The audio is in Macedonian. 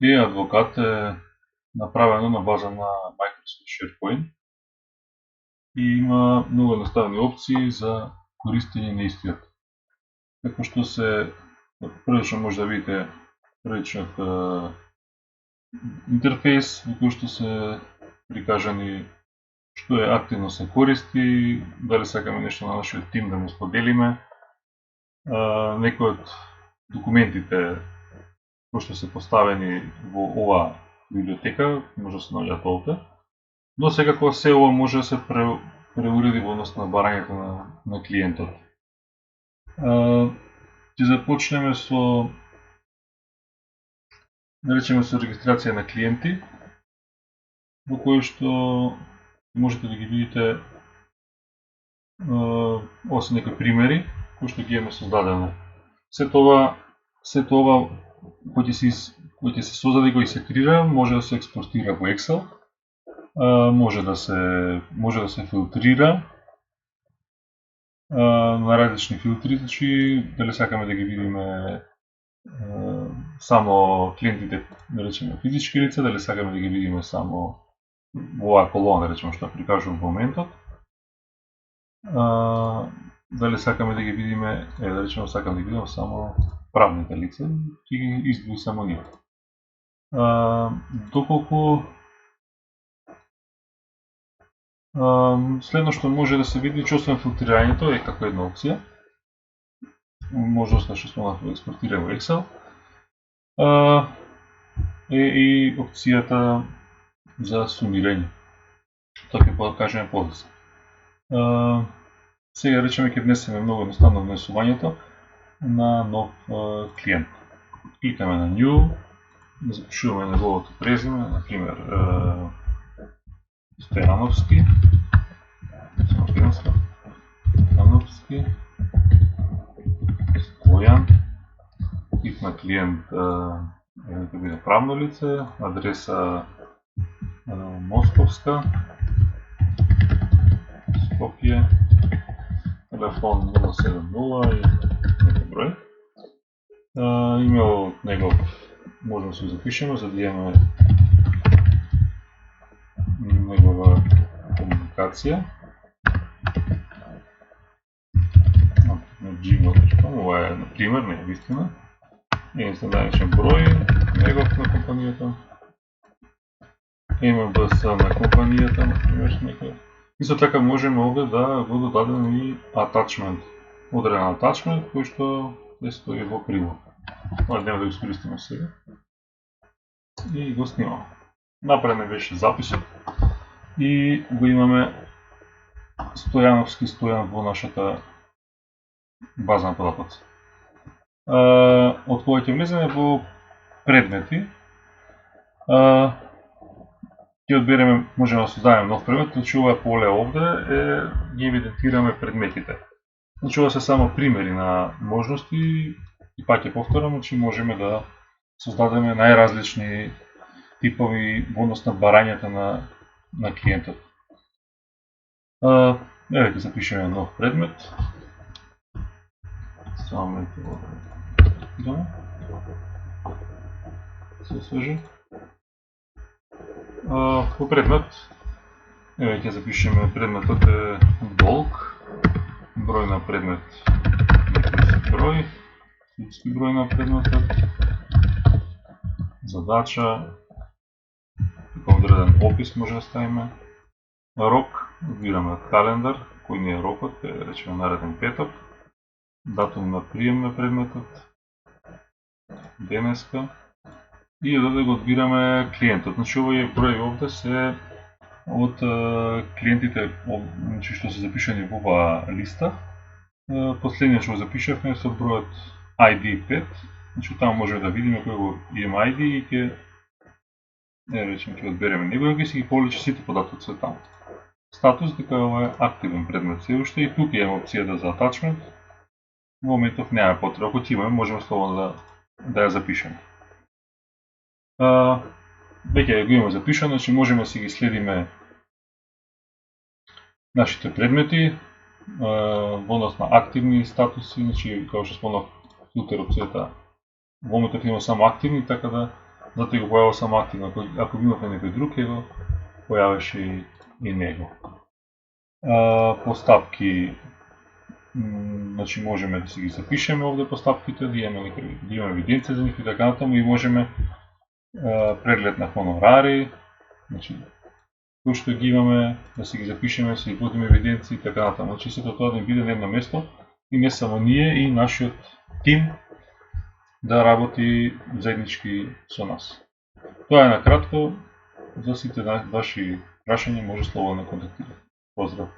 E-адвокат е направено на база на Microsoft SharePoint и има много едноставни опции за користење на истиот. Како што се прилично може да видите приличниот интерфейс во кој што се прикажани што е активно се користи, дали сакаме нешто на нашиот тим да му споделиме, некои од документите кои што се поставени во оваа библиотека, може да се наоѓаат овде, но секако се ова може да се преуреди во однос на барањето на клиентот. Ќе започнеме со, да речеме, со регистрација на клиенти, во кој што можете да ги видите ова се некои примери кои што ги имаме создадено. Сето ова кој ќе се создаде и кој се крира може да се експортира во Excel, може да се филтрира на различни филтри, значи дали сакаме да ги видиме само клиентите, да речеме физички лица, дали сакаме да ги видиме само во оваа колона, да речеме, што прикажувам во моментот. Дали сакаме да ги видиме, да речеме, сакам да ги видам само правните лица, ќе ги издвои само нив. Доколку следно што може да се види, че освен филтрирањето е како една опција, можност што спомнав да експортира во Excel, е и опцијата за сумирање. Тоа ќе покажеме подоцна. Сега речеме ќе внесеме многу едноставно внесувањето на нов клиент. Кликаме на New, да запишуваме неговото презиме, например Стојановски, Стојан, тип на клиент ќе биде правно лице, адреса Московска, Скопје, телефон 070 и некој број. Имејлот негов може да се запишеме за да имаме негова комуникација. Gmail.com, ова е на пример, не е вистина. Единствен број негов на компанијата. МБС на компанијата, например, некој. Исто така можеме овде да го додадеме и атачмент, одреден атачмент кој што е стои во прилог. Може да го искористиме сега. И го снимаме. Напред беше записот и го имаме Стојановски Стојан во нашата база на податоци. Од кога ќе влеземе во предмети, ќе одбереме, можеме да создадеме нов предмет, значи ова поле овде ги евидентираме предметите. Значи ова се само примери на можности и пак ќе повторам, значи можеме да создадеме најразлични типови во однос на барањата на клиентот. Еве ќе запишеме нов предмет. Само момент да се освежи. По предмет, еве ќе запишеме предметот е долг, број на предмет број, физички број на предметот, задача, одреден опис може да ставиме, рок, одбираме календар, кој ни е рокот, да речеме нареден петок, датум на прием на предметот, денеска, и да го одбираме клиентот. Значи овие брои овде се од клиентите што се запишани во оваа листа. Последниот што го запишавме со бројот ID5, значи таму можеме да видиме кој го имаме ID и ќе речеме ќе одбереме него и ќе си ги повлече сите податоци таму. Статус дека ова е активен предмет се уште и тука имаме опцијата за атачмент. Во моментов нема потреба, ако ќе имаме можеме слободно да ја запишеме. Веќе го имаме запишано, значи можеме да си ги следиме нашите предмети во однос на активни статуси, значи како што спомнав филтер опцијата во моментов има само активни, така да затоа го појавил само активно. Ако би имавме некој друг, ќе го појавеше и него. Постапки, значи можеме да си ги запишеме овде постапките, да имаме евиденција за нив и така натаму, и можеме преглед на хонорари, значи кој што ги имаме, да си ги запишеме, си ги водиме евиденции и така натаму. Значи сето тоа да ни биде на едно место и не само ние, и нашиот тим да работи заеднички со нас. Тоа е накратко. За сите ваши прашања може слободно да контактирате. Поздрав!